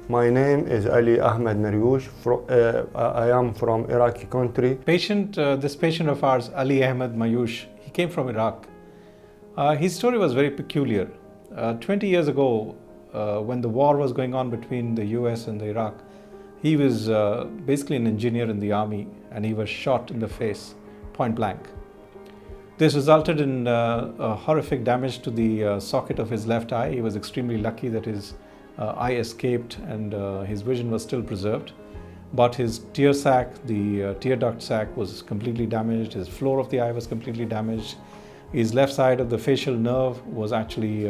My name is Ahamad Mayush. I am from Iraqi country. This patient of ours, Ahamad Mayush, he came from Iraq. His story was very peculiar. 20 years ago, when the war was going on between the US and Iraq, he was basically an engineer in the army, and he was shot in the face, point blank. This resulted in a horrific damage to the socket of his left eye. He was extremely lucky that his eye escaped and his vision was still preserved. But his tear sac, the tear duct sac, was completely damaged. His floor of the eye was completely damaged. His left side of the facial nerve was actually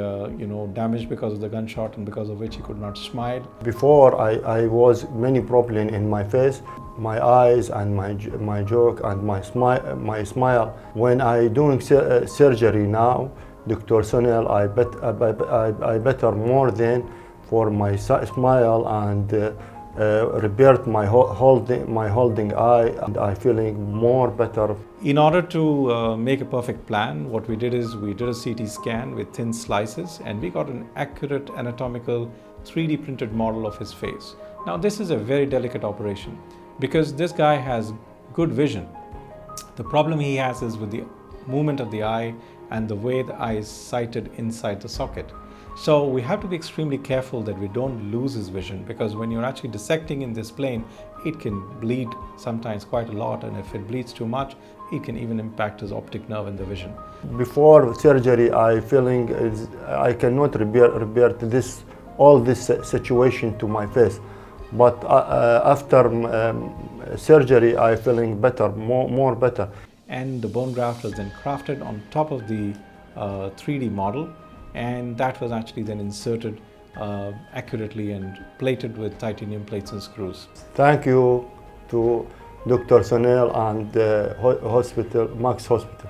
damaged because of the gunshot, and because of which he could not smile. Before I was many problems in my face, my eyes and my joke and my smile. When I doing surgery now, Dr. Sunil, I better more than for my smile and repaired my holding eye, and I feeling more better. In order to make a perfect plan, what we did is we did a CT scan with thin slices, and we got an accurate anatomical 3D printed model of his face. Now this is a very delicate operation because this guy has good vision. The problem he has is with the movement of the eye and the way the eye is sighted inside the socket. So we have to be extremely careful that we don't lose his vision, because when you're actually dissecting in this plane, it can bleed sometimes quite a lot, and if it bleeds too much, it can even impact his optic nerve in the vision. Before surgery, I feeling I cannot repair all this situation to my face, but after surgery, I feeling better, more better. And the bone graft was then crafted on top of the 3D model, and that was actually then inserted accurately and plated with titanium plates and screws. Thank you to Dr. Sunil and Max Hospital.